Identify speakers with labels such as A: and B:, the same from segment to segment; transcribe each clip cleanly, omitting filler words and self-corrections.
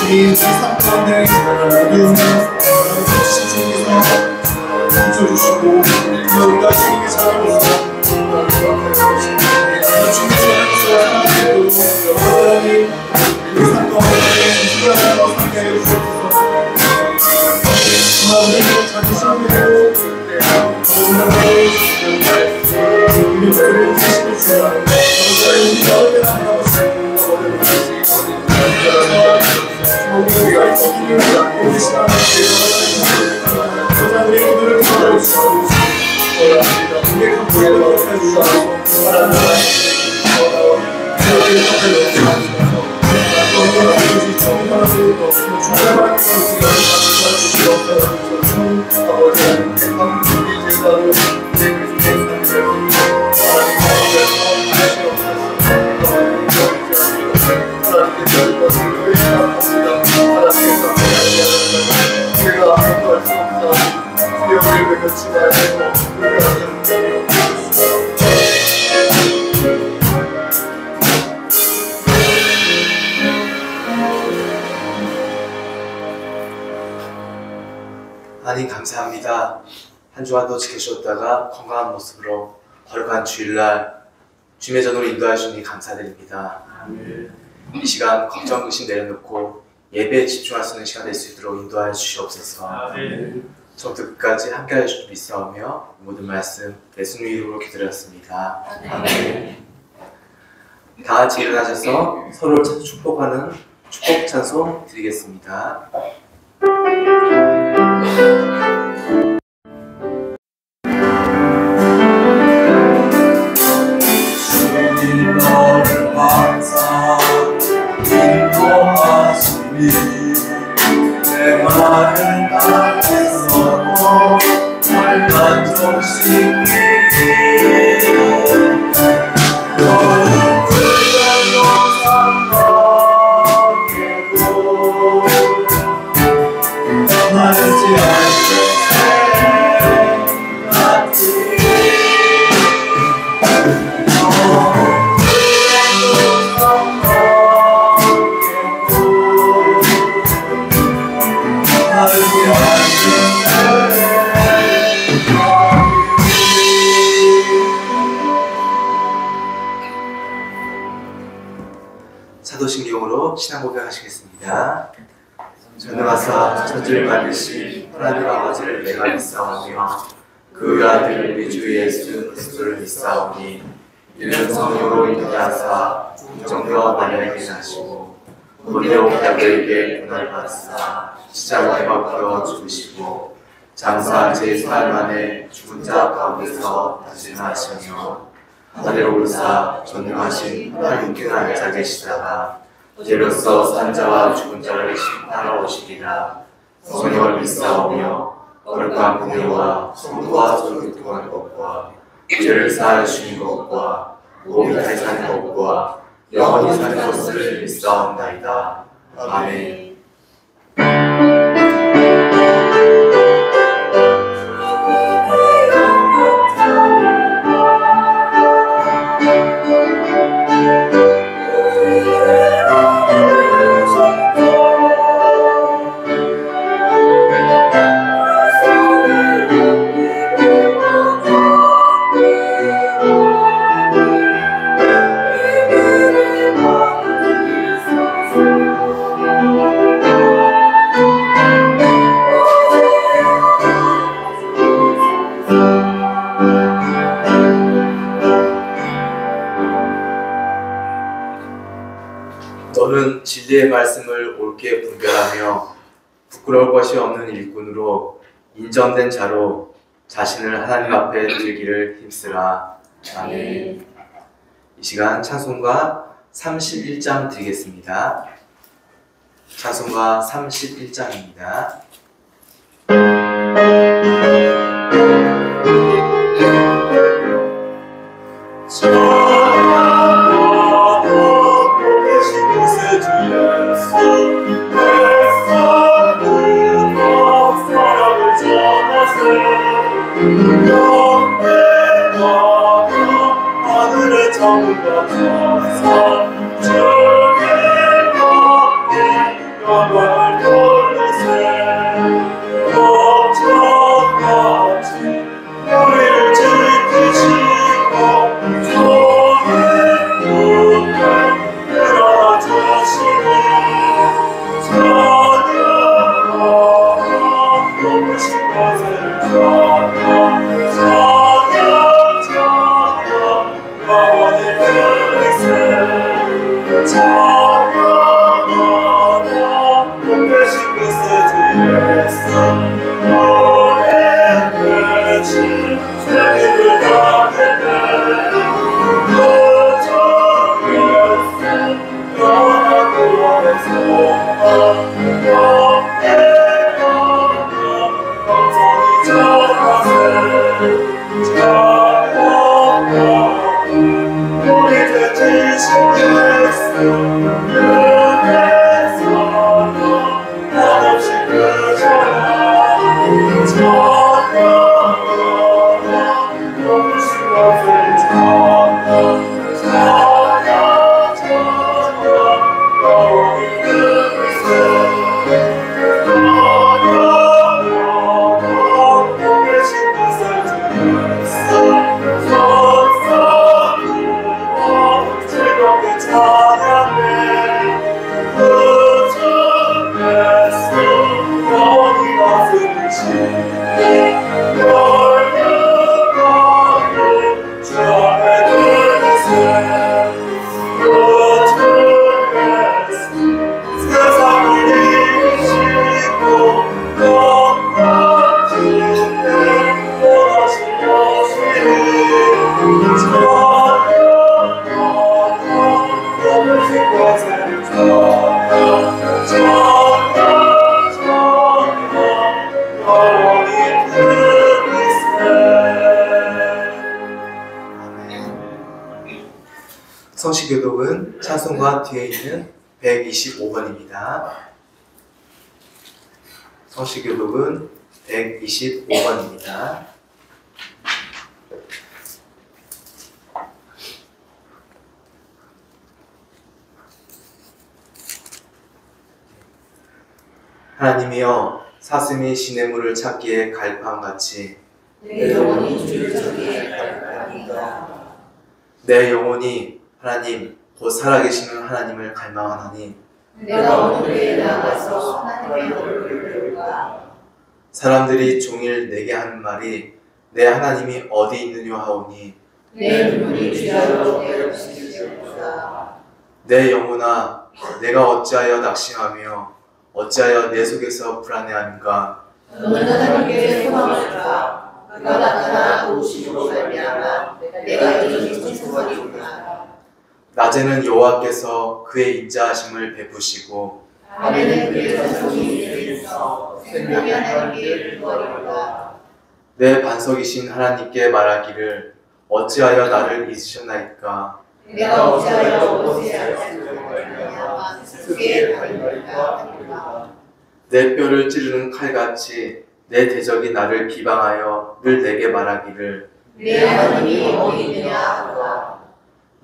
A: 주님 세상 가운데 우리 주신 주님께서 붙여주시고 우리가 주님께 잘하고 주님께서 하나님도 여러분이 우리 삶 가운데 주님께서 함께해 주셔서 우리가 자기 삶으로 너무나도 우리 주님을 주시고 주시고 우리가 하나님을 우리가 주님을 우리 시간을 우리 오늘을 도와주시고 우리의 감사를 해주시고
B: 하나님 감사합니다. 한 주간도 지켜주셨다가 건강한 모습으로 거룩한 주일날 주님의 전으로 인도해 주시니 감사드립니다. 이 시간 걱정, 의심 내려놓고 예배에 집중할 수 있는 시간 될 수 있도록 인도하여 주시옵소서. 저부터 끝까지 함께하여 주시길 믿사오며 모든 말씀 예수님 이름으로 기도드렸습니다. 아멘. 다 같이 일어나셔서 서로를 축복하는 축복 찬송 드리겠습니다.
A: 주님 너를 항상 인도하시니 내 마음 땅에서도 날 만족시키니 너는 불변 영상하게도 말하지 않게
B: 사도신경으로 신앙 고백하시겠습니다. 전능하사 천지를 만드신 하나님 아버지를 내가 믿사오며 그 아들 우리 주 예수 그리스도를 믿사오니 이는 성령으로 인도하사 정교와 마리아에게 나시고 본데오 빌라도에게 고난을 받으사 십자가에 박혀 죽으시고 장사 제4일 만에 죽은 자 가운데서 다시 나시며 하늘로 오르사 전능하신 하나님께 앉아 계시다가 이제로서 산 자와 죽은 자를 심판하러 오시리라. 성령을 믿사오며 거룩한 공의와 성도와 서로 교통하는 것과 죄를 사하여 주신 것과 몸이 다시 사는 것과 영원히 사는 것을 믿사옵나이다. 아멘. 너는 진리의 말씀을 옳게 분별하며 부끄러울 것이 없는 일꾼으로 인정된 자로 자신을 하나님 앞에 들기를 힘쓰라. 아멘. 이 시간 찬송가 31장 드리겠습니다. 찬송가 31장입니다.
A: 하늘의
B: 바로 뒤에 있는 125번입니다. 성시교독은 125번입니다. 하나님이여 사슴이 시냇물을 찾기에 갈팡같이
C: 내 영혼이 주를 찾기에 갈팡하니까
B: 내 영혼이 하나님 곧 살아계시는 하나님을 갈망하나니
C: 내가 오늘에 나가서 하나님의 얼굴을 배울까.
B: 사람들이 종일 내게 하는 말이 내 하나님이 어디 있느냐 하오니
C: 내 눈물이 주야로 괴롭히시리로다.
B: 내 영혼아 내가 어찌하여 낙심하며 어찌하여 내 속에서 불안해하는가.
C: 너는 하나님께 소망할까. 그가 나타나 도우심으로 말미암아 내가 여전히 천천하리구나.
B: 낮에는 여호와께서 그의 인자하심을 베푸시고
C: 밤에는 그의 찬송이 일어서 생명의 하나님께 구하리로다.
B: 내 반석이신 하나님께 말하기를 어찌하여 나를 잊으셨나이까.
C: 내가 어찌하여 오지 않으려 말미암아 스스로의 발걸까 하리로다.
B: 내 뼈를 찌르는 칼같이 내 대적이 나를 비방하여 늘 내게 말하기를
C: 내 하나님이 어디 있느냐 하도다.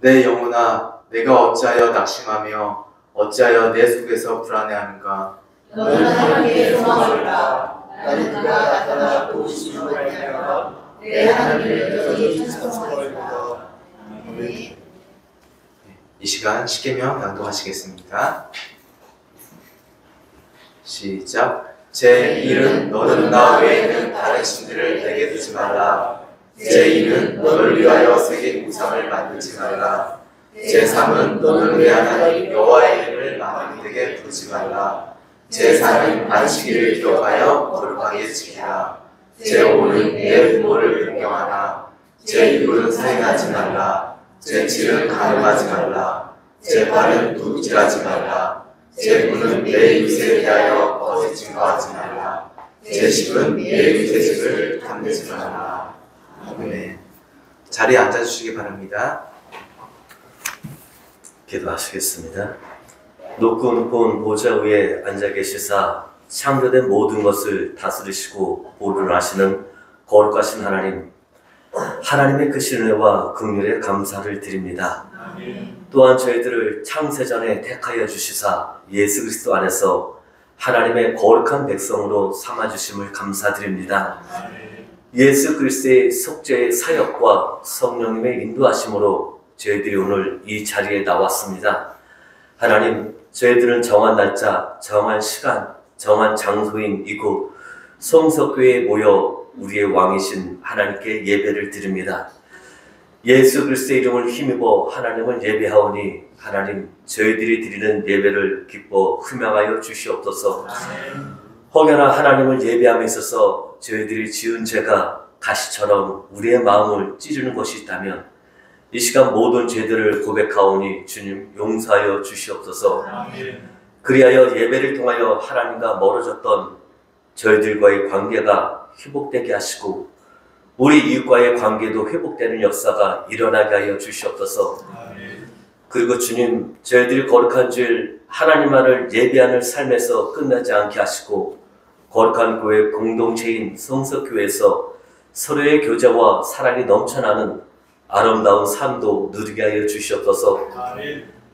B: 내 영혼아 내가 어찌하여 낙심하며 어찌하여 내 속에서 불안해하는가.
C: 너는 하나님께 소망할까. 나는 그가 나타나 도우심으로 말미암아 내 하나님을 여전히 찬송하리로다. 아멘.
B: 이 시간 십계명 낭독하시겠습니다. 시작. 제 1은 너는 나 외에는 다른 신들을 내게 두지 말라. 제 2는 너를 위하여 새긴 우상을 만들지 말라. 제 3은 너는 내 하나님 여호와의 이름을 마음되게 부르지 말라. 제 4는 안식일을 기억하여 거룩하게 지키라. 제 5는 내 부모를 존경하라. 제 6은 살인하지 말라. 제 7은 간음하지 말라. 제 8은 도둑질하지 말라. 제 9는 내 이웃에 대하여 거짓 증거하지 말라. 제 10은 내 이웃의 집을 탐내지 말라. 아멘. 자리에 앉아주시기 바랍니다.
D: 기도하시겠습니다. 높고 본 보좌 위에 앉아 계시사 창조된 모든 것을 다스리시고 보존하시는 거룩하신 하나님, 하나님의 크신 은혜와 긍휼에 감사를 드립니다. 또한 저희들을 창세전에 택하여 주시사 예수 그리스도 안에서 하나님의 거룩한 백성으로 삼아주심을 감사드립니다. 예수 그리스도의 속죄의 사역과 성령님의 인도하심으로 저희들이 오늘 이 자리에 나왔습니다. 하나님, 저희들은 정한 날짜, 정한 시간, 정한 장소인 이곳 성석교회에 모여 우리의 왕이신 하나님께 예배를 드립니다. 예수 그리스도의 이름을 힘입어 하나님을 예배하오니 하나님, 저희들이 드리는 예배를 기뻐 흠양하여 주시옵소서. 혹여나 하나님을 예배함에 있어서 저희들이 지은 죄가 가시처럼 우리의 마음을 찌르는 것이 있다면 이 시간 모든 죄들을 고백하오니 주님 용서하여 주시옵소서. 그리하여 예배를 통하여 하나님과 멀어졌던 저희들과의 관계가 회복되게 하시고 우리 이웃과의 관계도 회복되는 역사가 일어나게 하여 주시옵소서. 그리고 주님, 저희들이 거룩한 줄 하나님만을 예배하는 삶에서 끝나지 않게 하시고 거룩한 교회 공동체인 성서교회에서 서로의 교제와 사랑이 넘쳐나는 아름다운 삶도 누리게 하여 주시옵소서.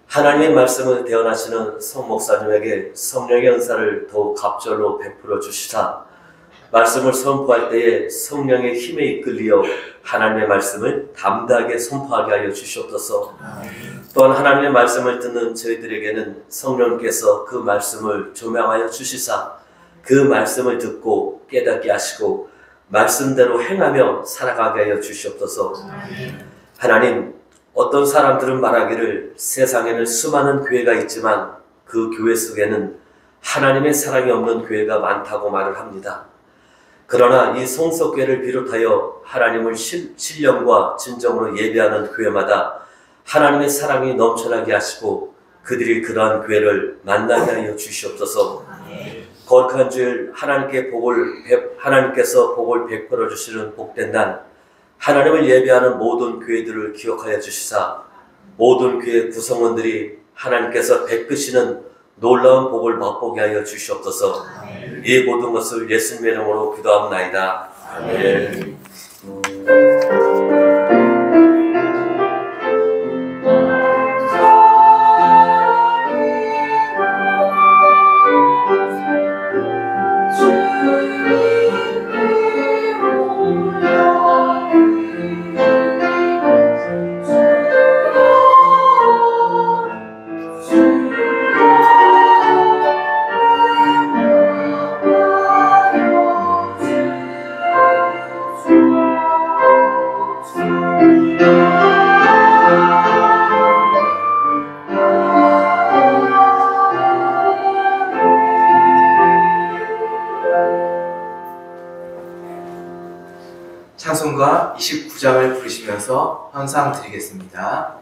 D: 하나님의 말씀을 대언하시는 성 목사님에게 성령의 은사를 더욱 갑절로 베풀어 주시사 말씀을 선포할 때에 성령의 힘에 이끌리어 하나님의 말씀을 담대하게 선포하게 하여 주시옵소서. 또한 하나님의 말씀을 듣는 저희들에게는 성령께서 그 말씀을 조명하여 주시사 그 말씀을 듣고 깨닫게 하시고 말씀대로 행하며 살아가게 하여 주시옵소서. 하나님, 어떤 사람들은 말하기를 세상에는 수많은 교회가 있지만 그 교회 속에는 하나님의 사랑이 없는 교회가 많다고 말을 합니다. 그러나 이 성석교회를 비롯하여 하나님을 신령과 진정으로 예배하는 교회마다 하나님의 사랑이 넘쳐나게 하시고 그들이 그러한 교회를 만나게 하여 주시옵소서. 거룩한 주일 하나님께서 복을 베풀어 주시는 복된 날 하나님을 예배하는 모든 교회들을 기억하여 주시사 모든 교회 구성원들이 하나님께서 베푸시는 놀라운 복을 맛보게 하여 주시옵소서. 이 모든 것을 예수님의 이름으로 기도합나이다. 아멘.
B: 찬송가 29장을 부르시면서 헌상 드리겠습니다.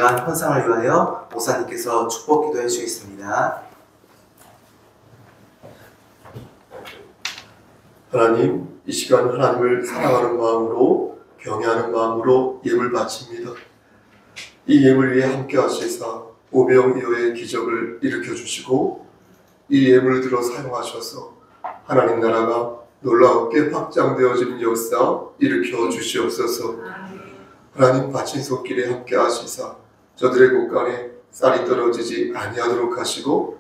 B: 시간 헌상을 위하여 목사님께서 축복 기도해 주시겠습니다.
A: 하나님, 이 시간 하나님을 사랑하는 마음으로 경외하는 마음으로 예물 바칩니다. 이 예물 위에 함께 하시사 오병이어의 기적을 일으켜 주시고 이 예물을 들어 사용하셔서 하나님 나라가 놀랍게 확장되어지는 역사 일으켜 주시옵소서. 하나님 바친 손길에 함께 하시사 저들의 곳간에 쌀이 떨어지지 아니하도록 하시고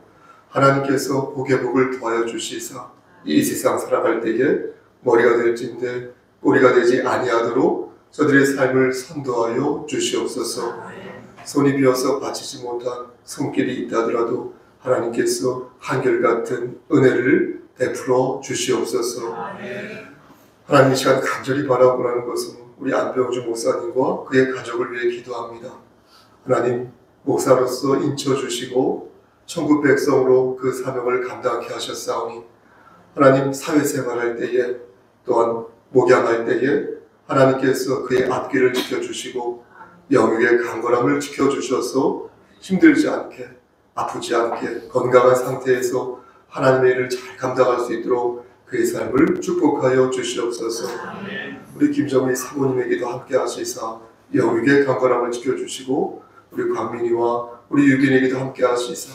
A: 하나님께서 복의 복을 더하여 주시사 이 세상 살아갈 때에 머리가 될진데 꼬리가 되지 아니하도록 저들의 삶을 선도하여 주시옵소서. 손이 비어서 바치지 못한 손길이 있다 하더라도 하나님께서 한결같은 은혜를 베풀어 주시옵소서. 하나님 이 시간 간절히 바라고 하는 것은 우리 안병주 목사님과 그의 가족을 위해 기도합니다. 하나님, 목사로서 인쳐주시고 천국 백성으로 그 사명을 감당케 하셨사오니 하나님 사회생활할 때에 또한 목양할 때에 하나님께서 그의 앞길을 지켜주시고 영육의 강건함을 지켜주셔서 힘들지 않게 아프지 않게 건강한 상태에서 하나님의 일을 잘 감당할 수 있도록 그의 삶을 축복하여 주시옵소서. 우리 김정희 사모님에게도 함께 하시사 영육의 강건함을 지켜주시고 우리 광민이와 우리 유빈에게도 함께 하시사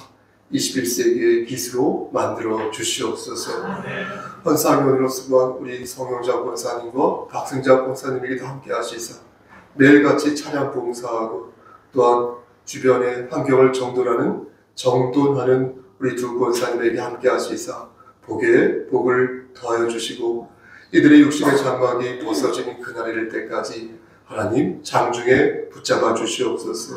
A: 21세기의 기수로 만들어 주시옵소서. 헌상위원으로 수고한 우리 성영자 권사님과 박승자 권사님에게도 함께 하시사 매일같이 찬양 봉사하고 또한 주변의 환경을 정돈하는 우리 두 권사님에게 함께 하시사 복에 복을 더하여 주시고 이들의 육신의 장막이 벗어지는 그날이 될 때까지 하나님 장중에 붙잡아 주시옵소서.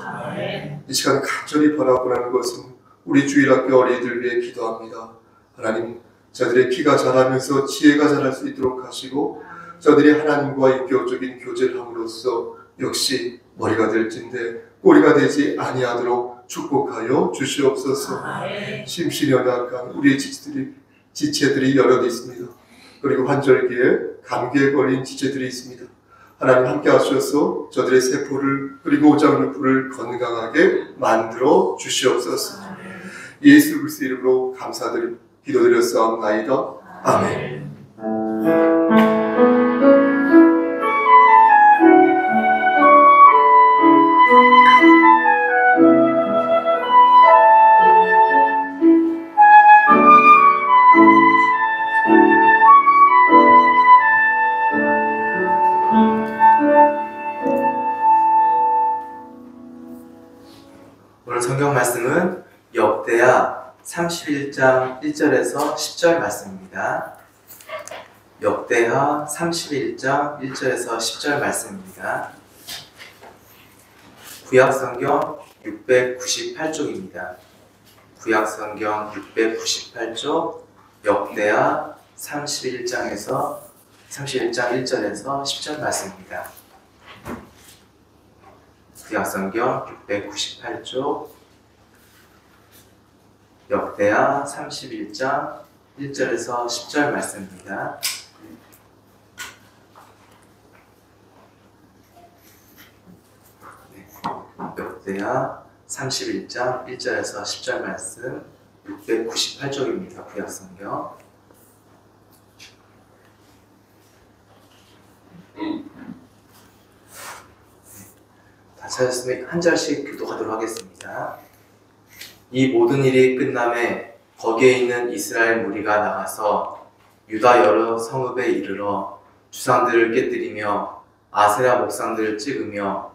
A: 이 시간 간절히 바라고 하는 것은 우리 주일학교 어린이들 위해 기도합니다. 하나님, 저들의 키가 자라면서 지혜가 자랄 수 있도록 하시고 저들이 하나님과 인격적인 교제를 함으로써 역시 머리가 될진데 꼬리가 되지 아니하도록 축복하여 주시옵소서. 심신이 연약한 우리의 지체들이 여럿 있습니다. 그리고 환절기에 감기에 걸린 지체들이 있습니다. 하나님 함께 하셔서 저들의 세포를 그리고 오장육부를 건강하게 만들어 주시옵소서. 예수 그리스도의 이름으로 기도드렸사옵나이다. 아멘.
B: 오늘 성경 말씀은 역대하 31장 1절에서 10절 말씀입니다. 역대하 31장 1절에서 10절 말씀입니다. 구약성경 698쪽입니다. 구약성경 698쪽 역대하 31장 1절에서 10절 말씀입니다. 구약성경 698쪽 역대하 31장 1절에서 10절 말씀입니다. 역대하 31장 1절에서 10절 말씀 698쪽입니다. 구약성경. 다 찾았으면 한 절씩 교독하도록 하겠습니다. 이 모든 일이 끝남에 거기에 있는 이스라엘 무리가 나가서 유다 여러 성읍에 이르러 주상들을 깨뜨리며 아세라 목상들을 찍으며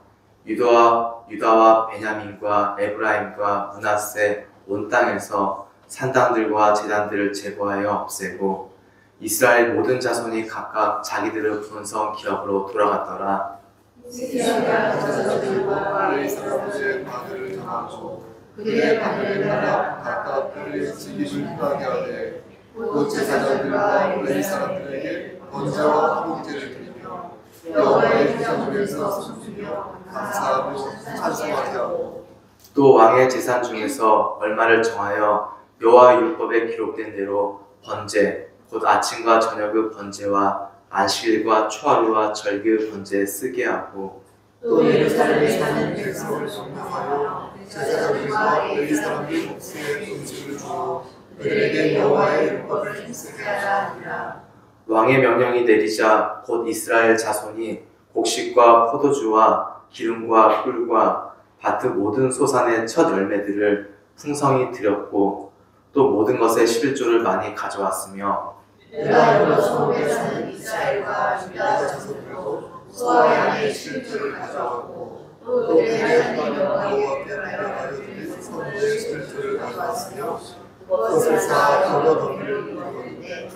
B: 유다와 베냐민과 에브라임과 므낫세 온 땅에서 산당들과 제단들을 제거하여 없애고 이스라엘 모든 자손이 각각 자기들의 본성 기업으로 돌아갔더라.
C: 히스기야가 저자들과 이스라엘의 바늘을 정하고 그들의 바늘을 따라 각각 그들의 집을 행하게 하되 곧 제사장들과 레위 사람들에게 번제와 화목제를 드리며 여호와의 제사중에서 숨기며 감사하고 찬송하게 하고
B: 또 왕의 제산 중에서 얼마를 정하여 여호와 율법에 기록된 대로 번제 곧 아침과 저녁의 번제와 안식일과 초하루와 절기의 번제에 쓰게 하고
C: 또 예루살렘에 사는 백성을 성명하여 제사장들과 레위 사람들 몫의 음식을 주어 그들에게 여호와의 율법을 힘쓰게 하라 하니라.
B: 왕의 명령이 내리자 곧 이스라엘 자손이 곡식과 포도주와 기름과 꿀과 밭의 모든 소산의 첫 열매들을 풍성히 드렸고 또 모든 것의 11조를 많이 가져왔으며
C: 유다 여러 성읍에 사는 이스라엘과 유다 자손으로 소와 양의 11조를 가져왔고 또 그들의 하나님 여호와의 별하여 그들의 성읍의 11조를 가져왔으며 그것을 쌓아 여러 덩이를 이루었는데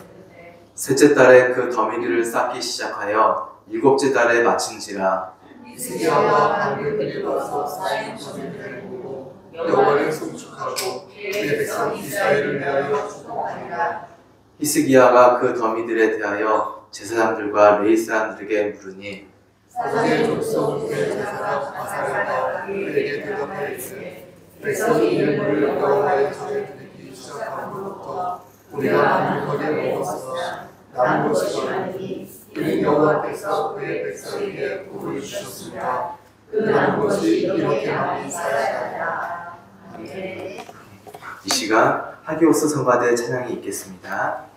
B: 셋째 달에 그 더미를 쌓기 시작하여 일곱째 달에 마친지라.
C: 히스기야가 방백들이 와서 쌓인 더미를 보고 여호와를 송축하고 그의 백성 이스라엘을 위하여 축복하니라.
B: 히스기야가 그 더미들에 대하여 제사장들과 레위 사람들에게 물으니
C: 사돈의 족속 그의 제사장 아사랴가 그에게 대답하였으니 백성이 이름을 여호와의 전에 드리기 시작함으로부터 우리가 만물거리에 먹었으나 남은 것이 많으니 이는 여호와께서 그의 백성에게 복을 주셨습니다. 그 남은 것이 이렇게 많이 쌓였다. 아멘.
B: 이 시간 하기오스 성가대 찬양이 있겠습니다.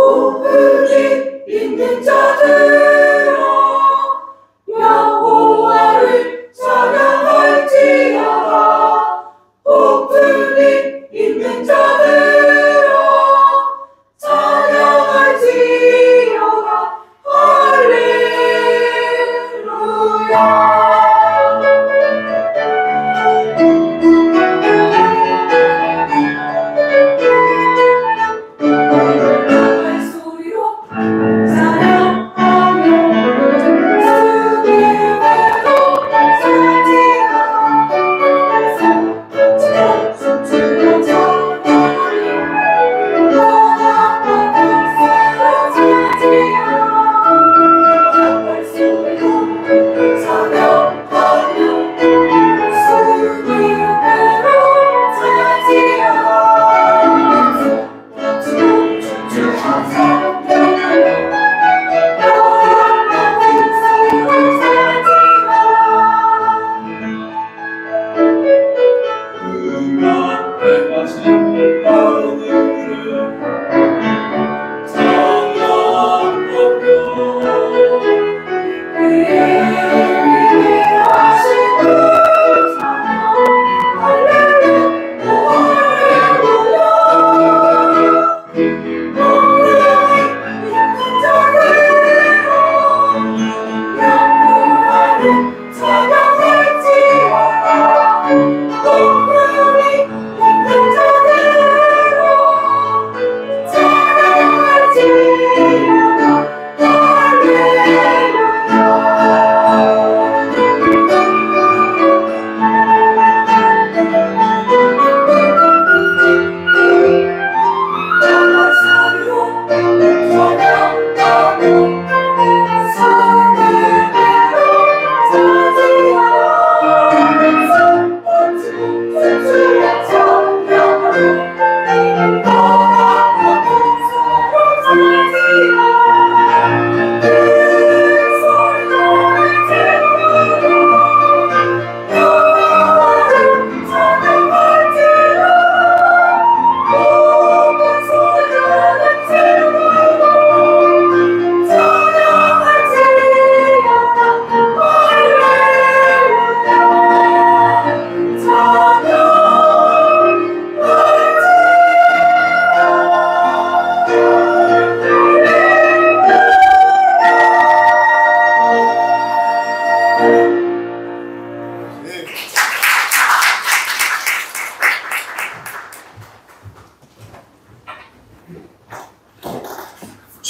C: 복음이 있는 자들아 여호와를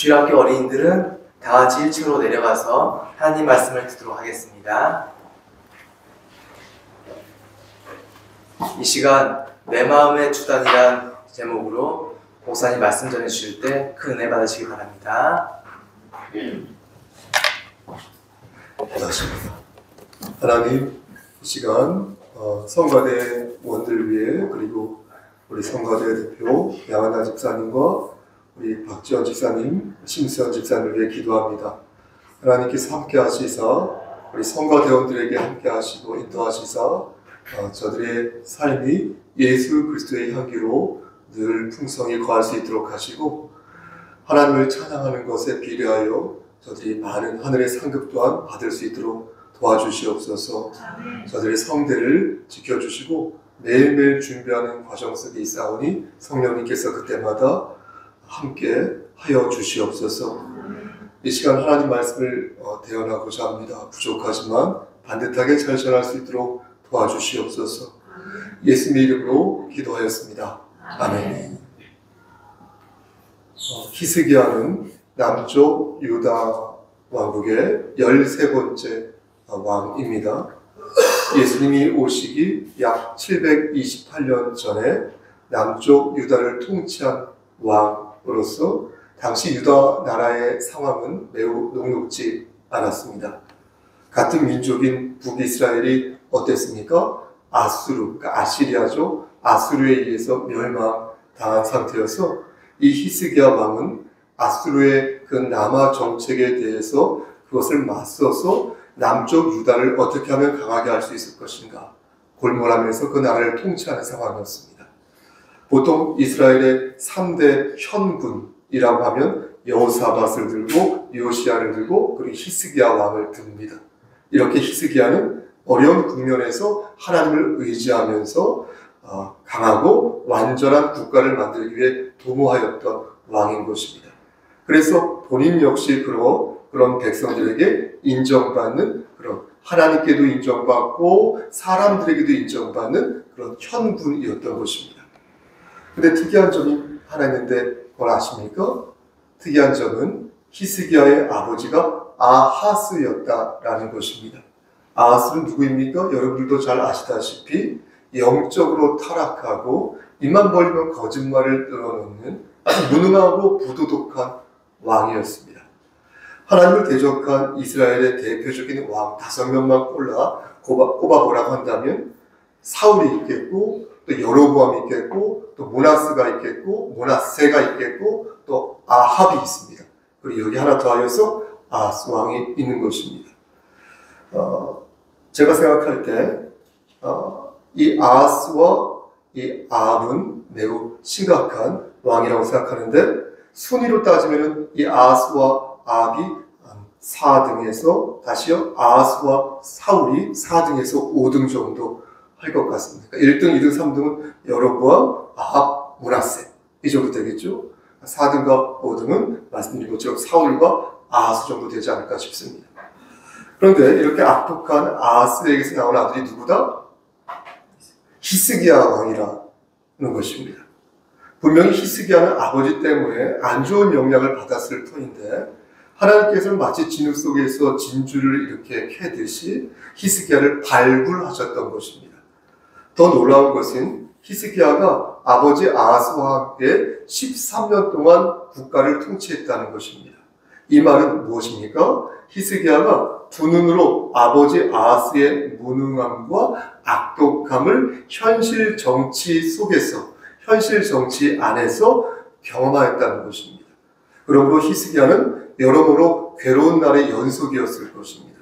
B: 주일학교 어린이들은 다 같이 1층으로 내려가서 하나님 말씀을 듣도록 하겠습니다. 이 시간 내 마음의 주단이란 제목으로 목사님 말씀 전해주실 때 큰 은혜 받으시기 바랍니다.
A: 기도하십니다. 하나님, 이 시간 성가대 원들 위해 그리고 우리 성가대 대표 양한나 집사님과 우리 박지원 집사님, 심수현 집사님을 위해 기도합니다. 하나님께서 함께 하시사 우리 성가대원들에게 함께 하시고 인도하시사 저들의 삶이 예수 그리스도의 향기로 늘 풍성히 거할 수 있도록 하시고 하나님을 찬양하는 것에 비례하여 저들이 많은 하늘의 상급 또한 받을 수 있도록 도와주시옵소서. 저들의 성대를 지켜주시고 매일매일 준비하는 과정 속에 있사오니 성령님께서 그때마다 함께 하여 주시옵소서. 이 시간 하나님 말씀을 대언하고자 합니다. 부족하지만 반듯하게 잘 전할 수 있도록 도와주시옵소서. 예수님의 이름으로 기도하였습니다. 아멘. 히스기야는 남쪽 유다 왕국의 13번째 왕입니다. 예수님이 오시기 약 728년 전에 남쪽 유다를 통치한 왕으로서 당시 유다 나라의 상황은 매우 녹록지 않았습니다. 같은 민족인 북이스라엘이 어땠습니까? 아수르, 그러니까 아시리아죠. 아수르에 의해서 멸망당한 상태여서 이 히스기야 왕은 아수르의 그 남하 정책에 대해서 그것을 맞서서 남쪽 유다를 어떻게 하면 강하게 할 수 있을 것인가 골몰하면서 그 나라를 통치하는 상황이었습니다. 보통 이스라엘의 3대 현군이라고 하면 여호사밧을 들고 요시야를 들고 그리고 히스기야 왕을 듭니다. 이렇게 히스기야는 어려운 국면에서 하나님을 의지하면서 강하고 완전한 국가를 만들기 위해 도모하였던 왕인 것입니다. 그래서 본인 역시 그런 백성들에게 인정받는 그런 하나님께도 인정받고 사람들에게도 인정받는 그런 현군이었던 것입니다. 근데 특이한 점이 하나 있는데 그걸 아십니까? 특이한 점은 히스기야의 아버지가 아하스였다라는 것입니다. 아하스는 누구입니까? 여러분들도 잘 아시다시피 영적으로 타락하고 입만 벌리면 거짓말을 늘어놓는 아주 무능하고 부도덕한 왕이었습니다. 하나님을 대적한 이스라엘의 대표적인 왕 5명만 꼽아보라고 한다면 사울이 있겠고 또 여로보암이 있겠고 또 모나스가 있겠고 모나세가 있겠고 또 아합이 있습니다. 그리고 여기 하나 더하여서 아하스 왕이 있는 것입니다. 제가 생각할 때 이 아하스와 이 아합은 매우 심각한 왕이라고 생각하는데 순위로 따지면 이 아하스와 아합이 4등에서 다시요 아하스와 사울이 4등에서 5등 정도 할 것 같습니다. 1등, 2등, 3등은 여로보암, 아합, 모나세 이 정도 되겠죠. 4등과 5등은 말씀드린 것처럼 사울과 아하스 정도 되지 않을까 싶습니다. 그런데 이렇게 악독한 아하스에게서 나온 아들이 누구다? 히스기야 왕이라는 것입니다. 분명히 히스기야는 아버지 때문에 안 좋은 영향을 받았을 터인데 하나님께서는 마치 진흙 속에서 진주를 이렇게 캐듯이 히스기야를 발굴하셨던 것입니다. 더 놀라운 것은 히스기야가 아버지 아하스와 함께 13년 동안 국가를 통치했다는 것입니다. 이 말은 무엇입니까? 히스기야가 두 눈으로 아버지 아하스의 무능함과 악독함을 현실 정치 속에서 현실 정치 안에서 경험하였다는 것입니다. 그러므로 히스기야는 여러모로 괴로운 날의 연속이었을 것입니다.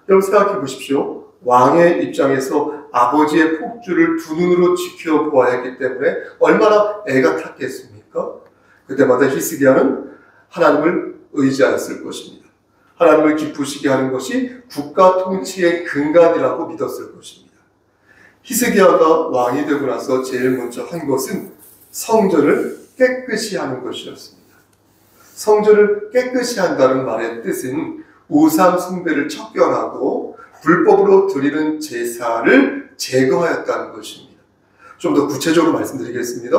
A: 여러분 생각해 보십시오. 왕의 입장에서 아버지의 폭주를 두 눈으로 지켜보아야 했기 때문에 얼마나 애가 탔겠습니까? 그때마다 히스기야는 하나님을 의지하였을 것입니다. 하나님을 기쁘시게 하는 것이 국가 통치의 근간이라고 믿었을 것입니다. 히스기야가 왕이 되고 나서 제일 먼저 한 것은 성전을 깨끗이 하는 것이었습니다. 성전을 깨끗이 한다는 말의 뜻은 우상 숭배를 척결하고 불법으로 드리는 제사를 제거하였다는 것입니다. 좀 더 구체적으로 말씀드리겠습니다.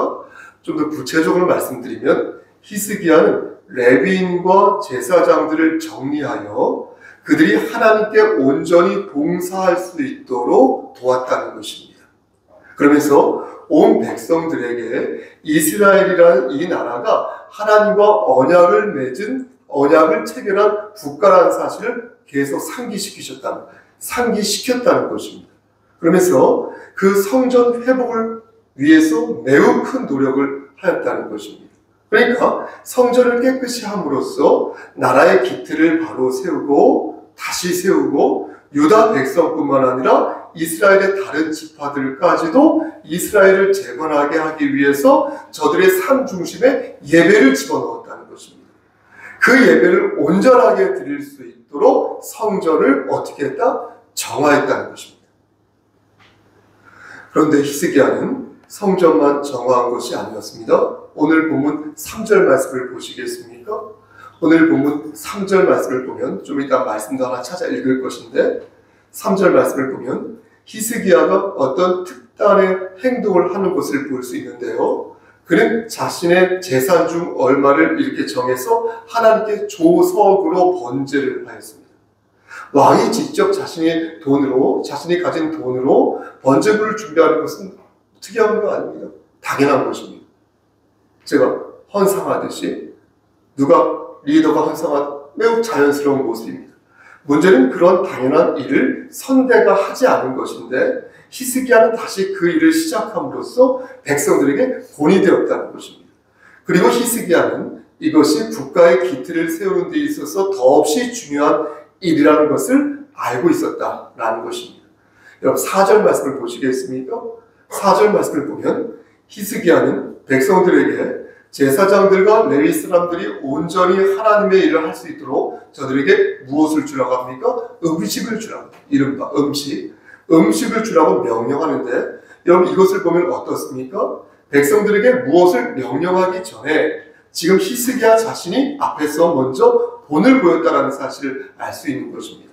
A: 좀 더 구체적으로 말씀드리면 히스기야는 레위인과 제사장들을 정리하여 그들이 하나님께 온전히 봉사할 수 있도록 도왔다는 것입니다. 그러면서 온 백성들에게 이스라엘이라는 이 나라가 하나님과 언약을 체결한 국가라는 사실을 계속 상기시켰다는 것입니다. 그러면서 그 성전 회복을 위해서 매우 큰 노력을 하였다는 것입니다. 그러니까 성전을 깨끗이 함으로써 나라의 기틀을 바로 세우고 다시 세우고 유다 백성뿐만 아니라 이스라엘의 다른 지파들까지도 이스라엘을 재건하게 하기 위해서 저들의 삶 중심에 예배를 집어넣었다는 것입니다. 그 예배를 온전하게 드릴 수 있도록 성전을 어떻게 했다? 정화했다는 것입니다. 그런데 히스기야는 성전만 정화한 것이 아니었습니다. 오늘 본문 3절 말씀을 보시겠습니까? 오늘 본문 3절 말씀을 보면 좀 이따 말씀도 하나 찾아 읽을 것인데 3절 말씀을 보면 히스기야가 어떤 특단의 행동을 하는 것을 볼 수 있는데요. 그는 자신의 재산 중 얼마를 이렇게 정해서 하나님께 조석으로 번제를 하였습니다. 왕이 직접 자신이 가진 돈으로 번제물을 준비하는 것은 특이한 거 아닙니다. 당연한 것입니다. 제가 헌상하듯이 리더가 헌상한 매우 자연스러운 모습입니다. 문제는 그런 당연한 일을 선대가 하지 않은 것인데 히스기야는 다시 그 일을 시작함으로써 백성들에게 본이 되었다는 것입니다. 그리고 히스기야는 이것이 국가의 기틀을 세우는 데 있어서 더없이 중요한 일이라는 것을 알고 있었다라는 것입니다. 여러분 4절 말씀을 보시겠습니까? 4절 말씀을 보면 히스기야는 백성들에게 제사장들과 레위 사람들이 온전히 하나님의 일을 할 수 있도록 저들에게 무엇을 주라고 합니까? 음식을 주라고, 이른바 음식을 주라고 명령하는데 여러분 이것을 보면 어떻습니까? 백성들에게 무엇을 명령하기 전에 지금 히스기야 자신이 앞에서 먼저 본을 보였다는 사실을 알 수 있는 것입니다.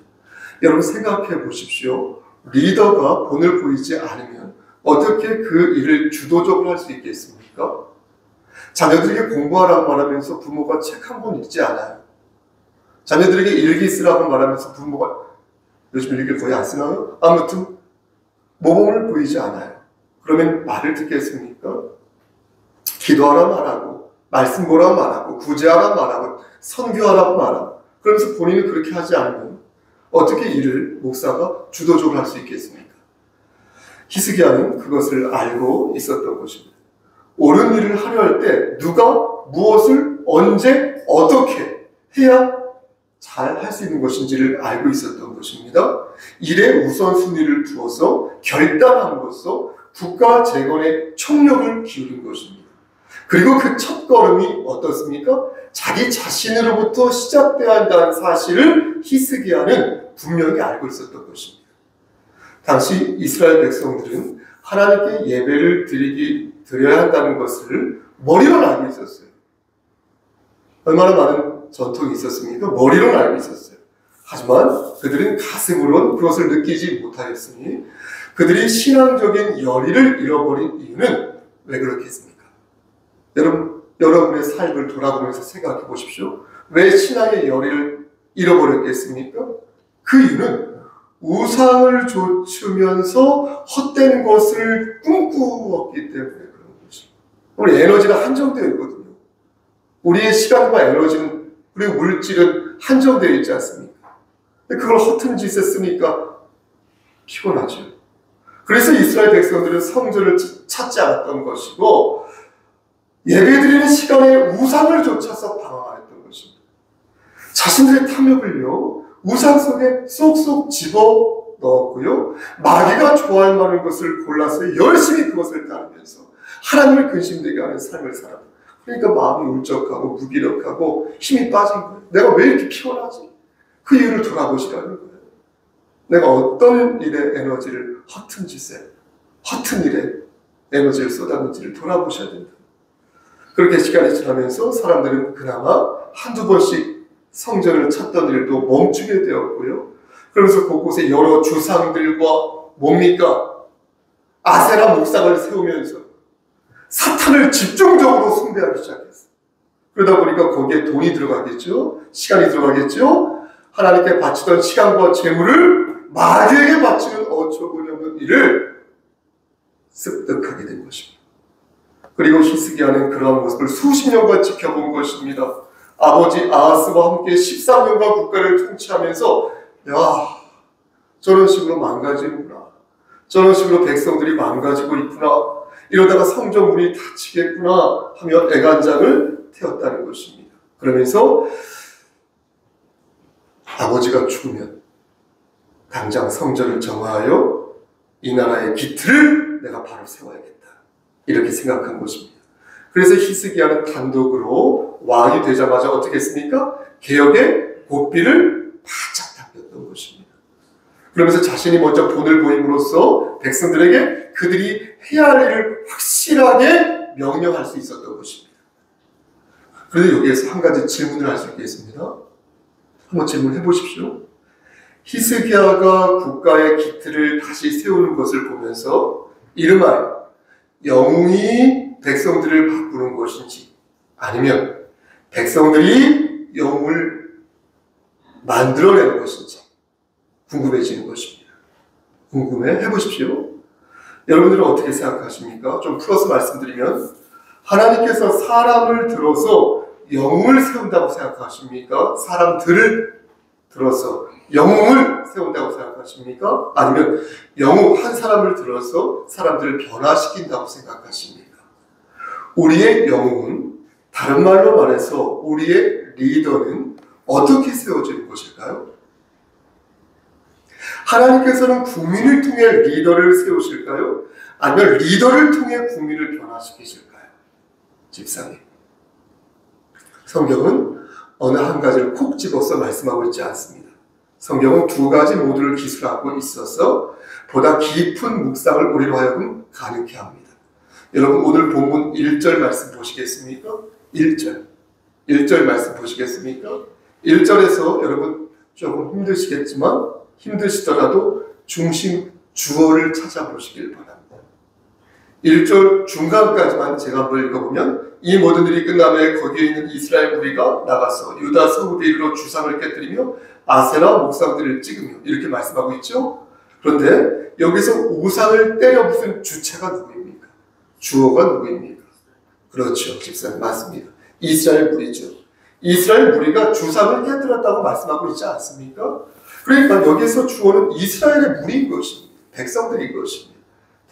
A: 여러분 생각해 보십시오. 리더가 본을 보이지 않으면 어떻게 그 일을 주도적으로 할 수 있겠습니까? 자녀들에게 공부하라고 말하면서 부모가 책 한 권 읽지 않아요. 자녀들에게 일기 쓰라고 말하면서 부모가 요즘 일기를 거의 안 쓰나요? 아무튼 모범을 보이지 않아요. 그러면 말을 듣겠습니까? 기도하라 말하고 말씀 보라 말하고 구제하라 말하고 선교하라고 말하고 그러면서 본인은 그렇게 하지 않으면 어떻게 일을 목사가 주도적으로 할 수 있겠습니까? 히스기야는 그것을 알고 있었던 것입니다. 옳은 일을 하려 할 때 누가 무엇을 언제 어떻게 해야 잘 할 수 있는 것인지를 알고 있었던 것입니다. 일의 우선순위를 두어서 결단함으로써 국가 재건에 총력을 기울인 것입니다. 그리고 그 첫걸음이 어떻습니까? 자기 자신으로부터 시작되어야 한다는 사실을 히스기야는 분명히 알고 있었던 것입니다. 당시 이스라엘 백성들은 하나님께 예배를 드려야 한다는 것을 머리로는 알고 있었어요. 얼마나 많은 전통이 있었습니까? 머리로는 알고 있었어요. 하지만 그들은 가슴으로는 그것을 느끼지 못하였으니 그들이 신앙적인 열의를 잃어버린 이유는 왜 그렇겠습니까? 여러분의 삶을 돌아보면서 생각해 보십시오. 왜 신앙의 열의를 잃어버렸겠습니까? 그 이유는 우상을 좇으면서 헛된 것을 꿈꾸었기 때문에 그런 것입니다. 우리 에너지가 한정되어 있거든요. 우리의 시간과 에너지는 그리고 물질은 한정되어 있지 않습니까? 그걸 허튼 짓에 쓰니까 피곤하죠. 그래서 이스라엘 백성들은 성전을 찾지 않았던 것이고 예배드리는 시간에 우상을 좇아서 방황했던 것입니다. 자신들의 탐욕을요 우상 속에 쏙쏙 집어넣었고요 마귀가 좋아할 만한 것을 골라서 열심히 그것을 따르면서 하나님을 근심되게 하는 삶을 살았다. 그러니까 마음이 울적하고 무기력하고 힘이 빠진 거예요. 내가 왜 이렇게 피곤하지? 그 이유를 돌아보시라는 거예요. 내가 어떤 일에 에너지를 허튼 일에 에너지를 쏟았는지를 돌아보셔야 된다. 그렇게 시간이 지나면서 사람들은 그나마 한두 번씩 성전을 찾던 일도 멈추게 되었고요. 그러면서 곳곳에 여러 주상들과 뭡니까? 아세라 목상을 세우면서 사탄을 집중적으로 숭배하기 시작했어요. 그러다 보니까 거기에 돈이 들어가겠죠. 시간이 들어가겠죠. 하나님께 바치던 시간과 재물을 마귀에게 바치는 어처구니없는 일을 습득하게 된 것입니다. 그리고 히스기야는 그러한 모습을 수십 년간 지켜본 것입니다. 아버지 아하스와 함께 13년간 국가를 통치하면서 저런 식으로 망가지는구나. 저런 식으로 백성들이 망가지고 있구나. 이러다가 성전문이 닫히겠구나 하며 애간장을 태웠다는 것입니다. 그러면서 아버지가 죽으면 당장 성전을 정화하여 이 나라의 기틀을 내가 바로 세워야겠다. 이렇게 생각한 것입니다. 그래서 히스기야는 단독으로 왕이 되자마자 어떻게 했습니까? 개혁의 고삐를 바짝 당겼던 것입니다. 그러면서 자신이 먼저 본을 보임으로써 백성들에게 그들이 해야 할 일을 확실하게 명령할 수 있었던 것입니다. 그런데 여기에서 한 가지 질문을 할 수 있겠습니다. 한번 질문해 보십시오. 히스기야가 국가의 기틀을 다시 세우는 것을 보면서 이름하여 영웅이 백성들을 바꾸는 것인지 아니면 백성들이 영웅을 만들어내는 것인지 궁금해지는 것입니다. 궁금해 보십시오. 여러분들은 어떻게 생각하십니까? 좀 풀어서 말씀드리면 하나님께서 사람을 들어서 영웅을 세운다고 생각하십니까? 사람들을 들어서 영웅을 세운다고 생각하십니까? 아니면 영웅 한 사람을 들어서 사람들을 변화시킨다고 생각하십니까? 우리의 영웅은, 다른 말로 말해서 우리의 리더는 어떻게 세워지는 것일까요? 하나님께서는 국민을 통해 리더를 세우실까요? 아니면 리더를 통해 국민을 변화시키실까요? 집사님, 성경은 어느 한 가지를 콕 집어서 말씀하고 있지 않습니다. 성경은 두 가지 모두를 기술하고 있어서 보다 깊은 묵상을 우리로 하여금 가능케 합니다. 여러분 오늘 본문 1절 말씀 보시겠습니까? 1절 말씀 보시겠습니까? 1절에서 여러분 조금 힘드시더라도 중심 주어를 찾아보시길 바랍니다. 1절 중간까지만 제가 한번 읽어보면 이 모든 일이 끝나며 거기에 있는 이스라엘 무리가 나가서 유다 서부에 이르러 주상을 깨뜨리며 아세라 목상들을 찍으며 이렇게 말씀하고 있죠. 그런데 여기서 우상을 때려 부순 주체가 누구입니까? 주어가 누구입니까? 그렇죠. 집사님 맞습니다. 이스라엘 무리죠. 이스라엘 무리가 주상을 깨뜨렸다고 말씀하고 있지 않습니까? 그러니까 여기서 주어는 이스라엘의 무리인 것입니다. 백성들인 것입니다.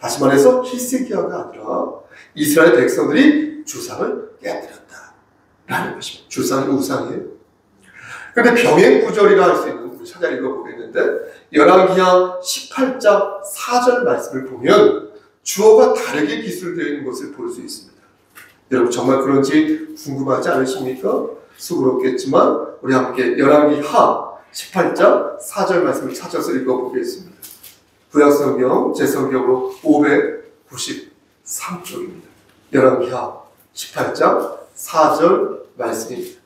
A: 다시 말해서 히스기야가 아니라 이스라엘 백성들이 주상을 깨뜨렸다라는 것입니다. 주상이 우상이에요. 그런데 병행 구절이라 할 수 있는, 우리 찾아 읽어보겠는데 열왕기하 18장 4절 말씀을 보면 주어가 다르게 기술되어 있는 것을 볼 수 있습니다. 여러분 정말 그런지 궁금하지 않으십니까? 수고롭겠지만 우리 함께 열왕기하 18장 4절 말씀을 찾아서 읽어보겠습니다. 구약성경 제 성경으로 593쪽입니다. 열왕기하 18장 4절 말씀입니다.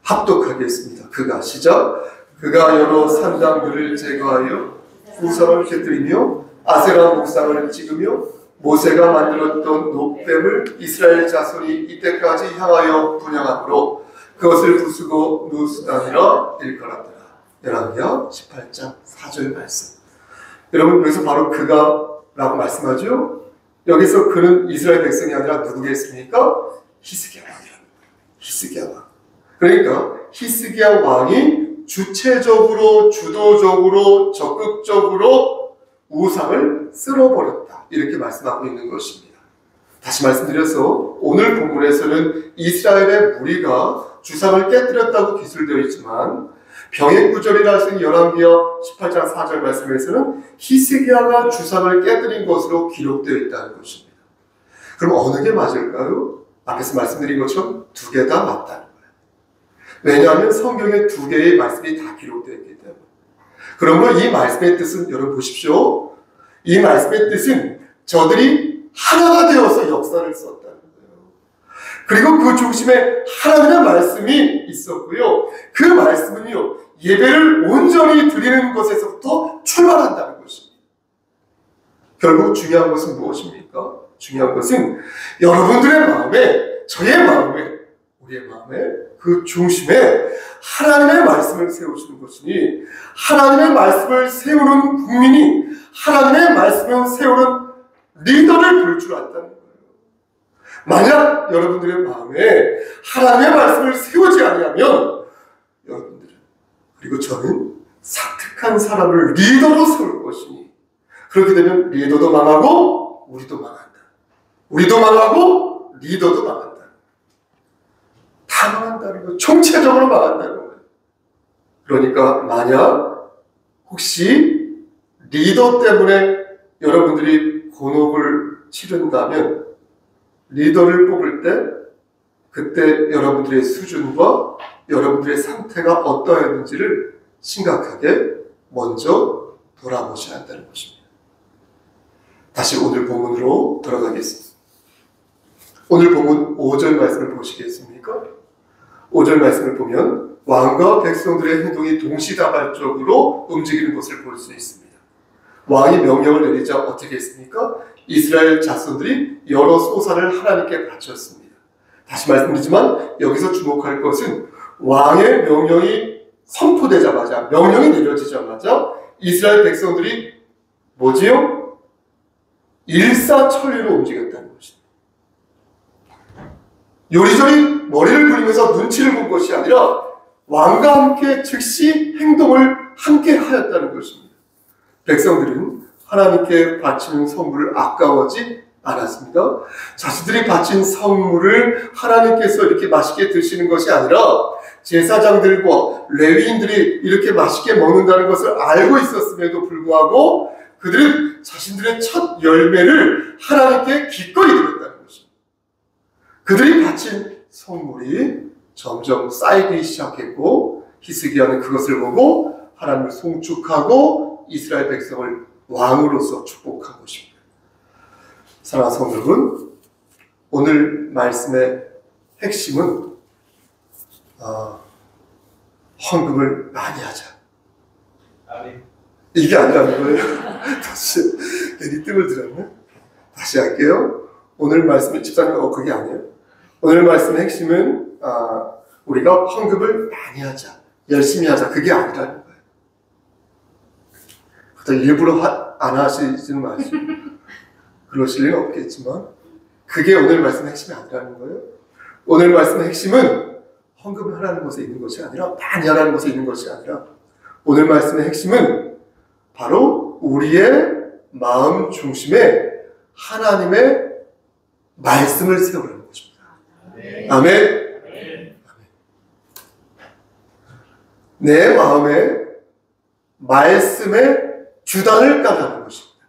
A: 합독하겠습니다. 그가 시작. 그가 여러 산당들을 제거하여 우상을 깨뜨리며 아세라 목상을 찍으며 모세가 만들었던 놋뱀을 이스라엘 자손이 이때까지 향하여 분향함으로 그것을 부수고 누수단이라 일컬었더라. 열왕기하 18장 4절 말씀. 여러분 여기서 바로 그가 라고 말씀하죠. 여기서 그는 이스라엘 백성이 아니라 누구겠습니까? 히스기야 왕이랍니다. 히스기야 왕. 그러니까 히스기야 왕이 주체적으로 주도적으로 적극적으로 우상을 쓸어버렸다. 이렇게 말씀하고 있는 것입니다. 다시 말씀드려서 오늘 본문에서는 이스라엘의 무리가 주상을 깨뜨렸다고 기술되어 있지만 병행구절이라 할 수 있는 열왕기하 18장 4절 말씀에서는 히스기야가 주상을 깨뜨린 것으로 기록되어 있다는 것입니다. 그럼 어느 게 맞을까요? 앞에서 말씀드린 것처럼 두 개 다 맞다는 거예요. 왜냐하면 성경에 두 개의 말씀이 다 기록되어 있기 때문에. 그러므로 이 말씀의 뜻은 여러분 보십시오. 이 말씀의 뜻은 저들이 하나가 되어서 역사를 썼다는 거예요. 그리고 그 중심에 하나님의 말씀이 있었고요. 그 말씀은요, 예배를 온전히 드리는 것에서부터 출발한다는 것입니다. 결국 중요한 것은 무엇입니까? 중요한 것은 여러분들의 마음에, 저의 마음에 우리의 마음의 그 중심에 하나님의 말씀을 세우시는 것이니 하나님의 말씀을 세우는 국민이 하나님의 말씀을 세우는 리더를 볼 줄 안다는 거예요. 만약 여러분들의 마음에 하나님의 말씀을 세우지 아니하면 여러분들은 그리고 저는 사특한 사람을 리더로 세울 것이니 그렇게 되면 리더도 망하고 우리도 망한다. 우리도 망하고 리더도 망한다. 다 망한다는 거예요. 총체적으로 망한다는 거예요. 그러니까 만약 혹시 리더 때문에 여러분들이 곤혹을 치른다면 리더를 뽑을 때 그때 여러분들의 수준과 여러분들의 상태가 어떠했는지를 심각하게 먼저 돌아보셔야 한다는 것입니다. 다시 오늘 본문으로 돌아가겠습니다. 오늘 본문 5절 말씀을 보시겠습니까? 5절 말씀을 보면 왕과 백성들의 행동이 동시다발적으로 움직이는 것을 볼 수 있습니다. 왕이 명령을 내리자 어떻게 했습니까? 이스라엘 자손들이 여러 소산을 하나님께 바쳤습니다. 다시 말씀드리지만 여기서 주목할 것은 왕의 명령이 선포되자마자 명령이 내려지자마자 이스라엘 백성들이 뭐지요? 일사천리로 움직였다는 것입니다. 요리조리 머리를 굴리면서 눈치를 본 것이 아니라 왕과 함께 즉시 행동을 함께 하였다는 것입니다. 백성들은 하나님께 바치는 선물을 아까워하지 않았습니다. 자신들이 바친 선물을 하나님께서 이렇게 맛있게 드시는 것이 아니라 제사장들과 레위인들이 이렇게 맛있게 먹는다는 것을 알고 있었음에도 불구하고 그들은 자신들의 첫 열매를 하나님께 기꺼이 드렸다는 것입니다. 그들이 바친 선물이 점점 쌓이기 시작했고 히스기야는 그것을 보고 하나님을 송축하고 이스라엘 백성을 왕으로서 축복한 것입니다. 사랑하는 성도 여러분, 오늘 말씀의 핵심은 헌금을 많이 하자. 이게 아니라는 거예요. 다시 괜히 뜸을 들였네. 다시 할게요. 오늘 말씀의 집사님 그게 아니에요. 오늘 말씀의 핵심은 우리가 헌금을 많이 하자, 열심히 하자. 그게 아니라는 거예요. 일부러 안 하시지는 마시고 그러실 일은 없겠지만 그게 오늘 말씀의 핵심이 아니라는 거예요. 오늘 말씀의 핵심은 헌금을 하라는 것에 있는 것이 아니라 많이 하라는 것에 있는 것이 아니라 오늘 말씀의 핵심은 바로 우리의 마음 중심에 하나님의 말씀을 세우라는 것입니다. 아멘. 내 마음에 말씀의 주단을 까라는 것입니다.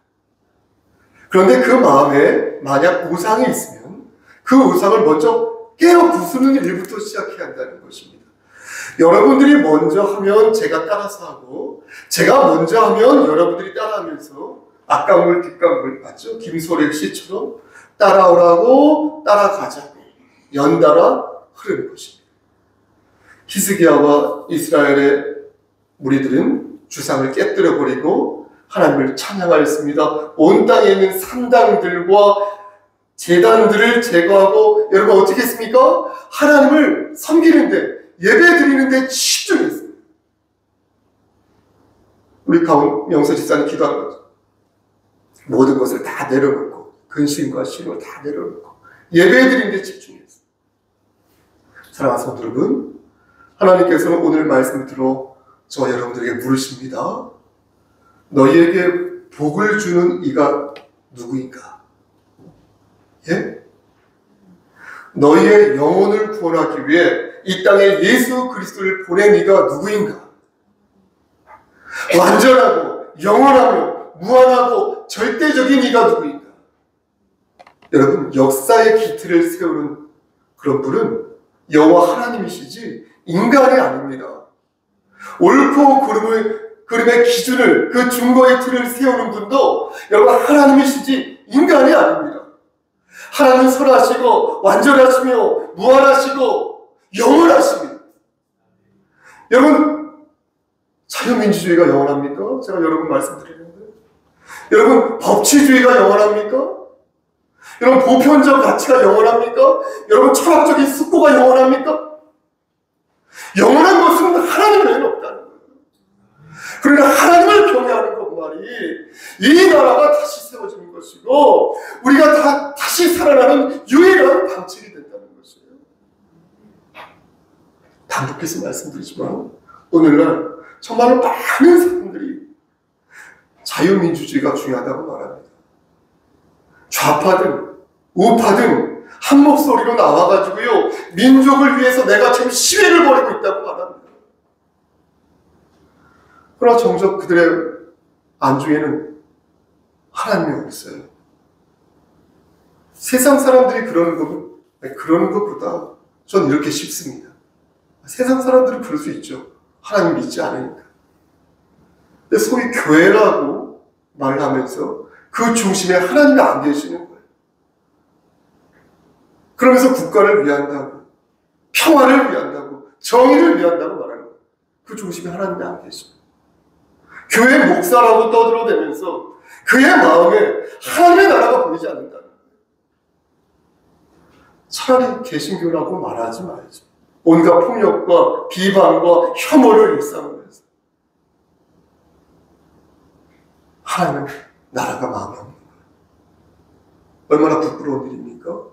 A: 그런데 그 마음에 만약 우상이 있으면 그 우상을 먼저 깨어 부수는 일부터 시작해야 한다는 것입니다. 여러분들이 먼저 하면 제가 따라서 하고 제가 먼저 하면 여러분들이 따라하면서 앞강물 뒷강물 맞죠? 김소래 씨처럼 따라오라고 따라가자고 연달아 흐르는 것입니다. 히스기야와 이스라엘의 무리들은 주상을 깨뜨려버리고 하나님을 찬양하였습니다. 온 땅에 있는 산당들과 제단들을 제거하고 여러분 어떻게 했습니까? 하나님을 섬기는데 예배 드리는데 집중했습니다. 우리 명서 집사님 기도한 거죠. 모든 것을 다 내려놓고 근심과 신을 다 내려놓고 예배 드리는데 집중했습니다. 사랑하는 성도 여러분, 하나님께서는 오늘 말씀을 들어 저 여러분들에게 물으십니다. 너희에게 복을 주는 이가 누구인가? 예? 너희의 영혼을 구원하기 위해 이 땅에 예수 그리스도를 보낸 이가 누구인가? 완전하고 영원하고 무한하고 절대적인 이가 누구인가? 여러분, 역사의 기틀을 세우는 그런 분은 여호와 하나님이시지 인간이 아닙니다. 옳고 그름의 기준을 그 중거의 틀을 세우는 분도 여러분 하나님이시지 인간이 아닙니다. 하나님은 선하시고 완전하시며 무한하시고 영원하십니다. 여러분 자유민주주의가 영원합니까? 제가 여러분 말씀드리는데 여러분 법치주의가 영원합니까? 여러분 보편적 가치가 영원합니까? 여러분 철학적인 숙고가 영원합니까? 아닙니까? 영원한 것은 하나님 외에는 없다는 거예요. 그러나 하나님을 경외하는 것만이 이 나라가 다시 세워지는 것이고 우리가 다시 살아나는 유일한 방책이 된다는 것이에요. 반복해서 말씀드리지만 오늘날 정말로 많은 사람들이 자유민주주의가 중요하다고 말합니다. 좌파든 우파든 한 목소리로 나와가지고요 민족을 위해서 내가 지금 시위를 벌이고 있다고 말합니다. 그러나 정작 그들의 안중에는 하나님이 없어요. 세상 사람들이 그러는 것보다 전 이렇게 쉽습니다. 세상 사람들은 그럴 수 있죠. 하나님 믿지 않으니까. 근데 소위 교회라고 말을 하면서 그 중심에 하나님이 안 계시는 거예요. 그러면서 국가를 위한다고, 평화를 위한다고, 정의를 위한다고 말하는 거예요. 그 중심에 하나님이 안 계십니다. 교회 목사라고 떠들어대면서 그의 마음에 하나님의 나라가 보이지 않는다는 거예요. 차라리 개신교라고 말하지 말죠. 온갖 폭력과 비방과 혐오를 일삼으면서 하나님은 나라가 마음에 없는 거예요. 얼마나 부끄러운 일입니까?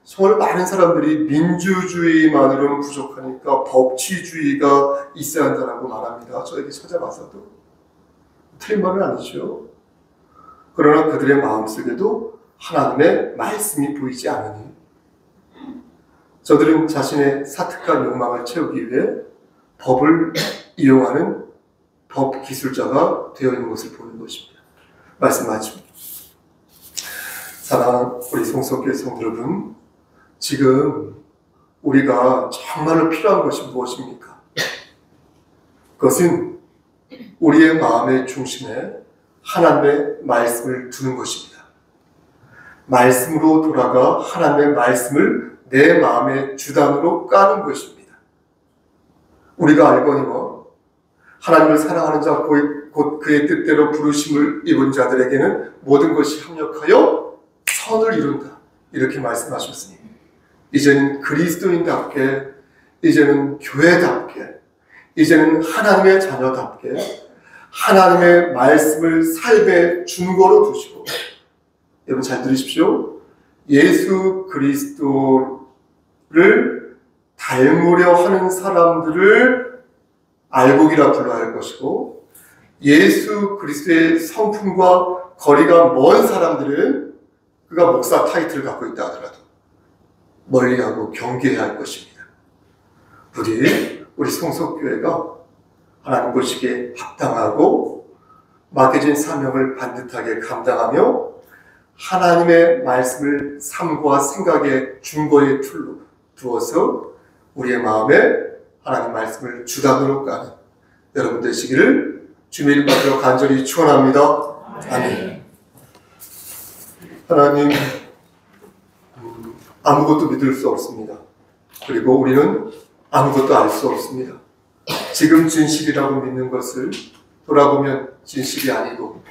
A: 정말 많은 사람들이 민주주의만으로는 부족하니까 법치주의가 있어야 한다고 말합니다. 저에게 찾아와서도. 틀린 말은 아니죠. 그러나 그들의 마음속에도 하나님의 말씀이 보이지 않으니 저들은 자신의 사특한 욕망을 채우기 위해 법을 이용하는 법 기술자가 되어 있는 것을 보는 것입니다. 말씀 마칩니다. 사랑하는 우리 성석교회 성도 여러분, 지금 우리가 정말로 필요한 것이 무엇입니까? 그것은 우리의 마음의 중심에 하나님의 말씀을 두는 것입니다. 말씀으로 돌아가 하나님의 말씀을 내 마음의 주단으로 까는 것입니다. 우리가 알거니와 하나님을 사랑하는 자 곧 그의 뜻대로 부르심을 입은 자들에게는 모든 것이 합력하여 선을 이룬다. 이렇게 말씀하셨으니 이제는 그리스도인답게, 이제는 교회답게, 이제는 하나님의 자녀답게 하나님의 말씀을 삶의 준거로 두시고, 여러분 잘 들으십시오. 예수 그리스도를 닮으려 하는 사람들을 알곡이라 불러야 할 것이고, 예수 그리스도의 성품과 거리가 먼 사람들은 그가 목사 타이틀을 갖고 있다 하더라도 멀리하고 경계해야 할 것입니다. 부디 우리 성석교회가 하나님 보시기에 합당하고 맡겨진 사명을 반듯하게 감당하며 하나님의 말씀을 삶과 생각의 준거의 툴로 두어서 우리의 마음에 하나님 말씀을 주단으로 까는 여러분 되시기를 주님의 이름 받들어 간절히 축원합니다. 아멘. 하나님, 아무것도 믿을 수 없습니다. 그리고 우리는 아무것도 알 수 없습니다. 지금 진실이라고 믿는 것을 돌아보면 진실이 아니고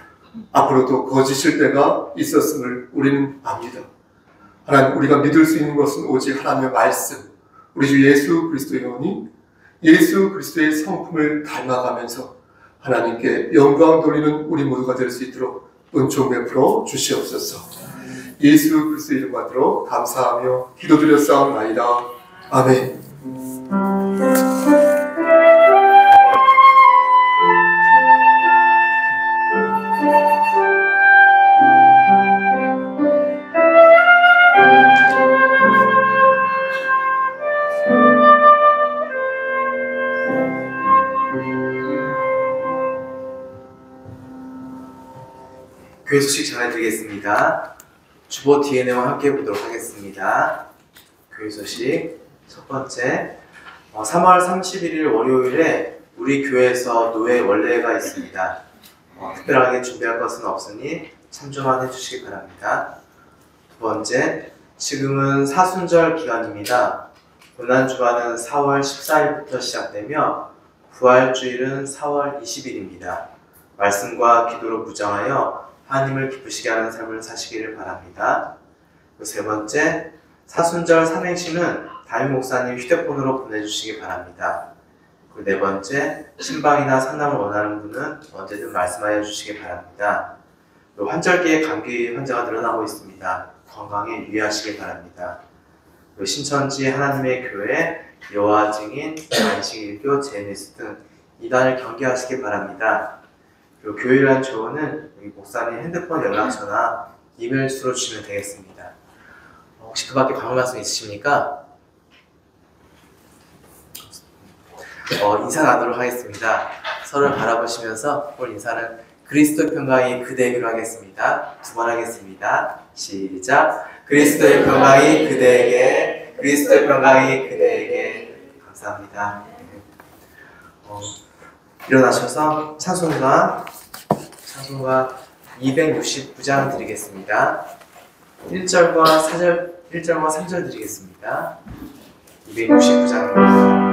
A: 앞으로도 거짓일 때가 있었음을 우리는 압니다. 하나님, 우리가 믿을 수 있는 것은 오직 하나님의 말씀, 우리 주 예수 그리스도이오니 예수 그리스도의 성품을 닮아가면서 하나님께 영광 돌리는 우리 모두가 될 수 있도록 은총 베풀어 주시옵소서. 예수 그리스도의 이름 받들어 감사하며 기도드렸사옵나이다. 아멘.
B: 교회 소식 전해드리겠습니다. 주보 DNA와 함께 보도록 하겠습니다. 교회 소식 첫 번째, 3월 31일 월요일에 우리 교회에서 노예 원례가 있습니다. 특별하게 준비할 것은 없으니 참조만 해주시기 바랍니다. 두 번째, 지금은 사순절 기간입니다. 고난주간은 4월 14일부터 시작되며 부활주일은 4월 20일입니다. 말씀과 기도로 무장하여 하나님을 기쁘시게 하는 삶을 사시기를 바랍니다. 세 번째, 사순절 삼행시는 담임 목사님 휴대폰으로 보내주시기 바랍니다. 네 번째, 신방이나 상담을 원하는 분은 언제든 말씀하여 주시기 바랍니다. 환절기에 감기 환자가 늘어나고 있습니다. 건강에 유의하시기 바랍니다. 신천지 하나님의 교회, 여호와 증인, 안식일교, 제니스 등 이단을 경계하시기 바랍니다. 그리고 교회란 조언은 여기 목사님 핸드폰 연락처나 이메일 주소로 주시면 되겠습니다. 혹시 그 밖에 관계 말씀 있으십니까? 인사 나누도록 하겠습니다. 서로를 바라보시면서 오늘 인사는 그리스도의 평강이 그대에게로 하겠습니다. 두 번 하겠습니다. 시작. 그리스도의 평강이 그대에게, 그리스도의 평강이 그대에게. 감사합니다. 일어나셔서 찬송가 269장 드리겠습니다. 1절과 3절 드리겠습니다. 269장입니다.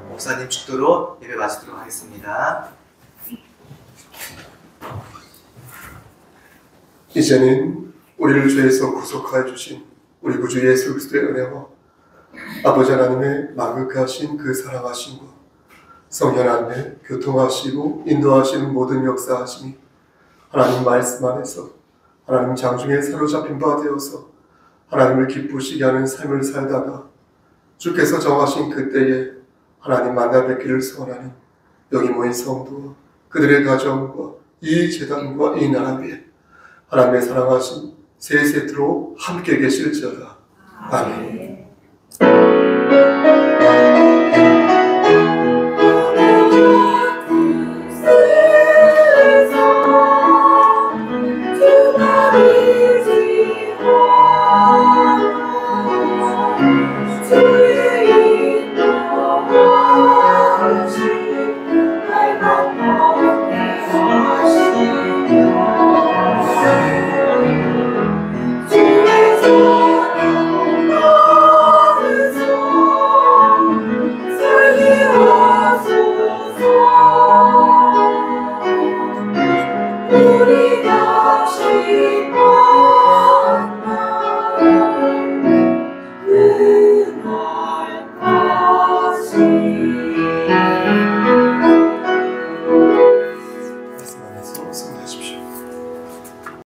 B: 목사님 축도로 예배 마치도록 하겠습니다.
A: 이제는 우리를 죄에서 구속하여 주신 우리 구주 예수 그리스도의 은혜와 아버지 하나님의 만극하신 그 사랑하심과 성령 하나님의 교통하시고 인도하시는 모든 역사하심이 하나님 말씀 안에서 하나님 장중에 사로잡힌 바 되어서 하나님을 기쁘시게 하는 삶을 살다가 주께서 정하신 그때에 하나님 만나 뵙기를 소원하는 여기 모인 성도와 그들의 가정과 이 제단과 이 나라 위에 하나님의 사랑하신 새 세트로 함께 계실지어다. 아멘.
C: 우리가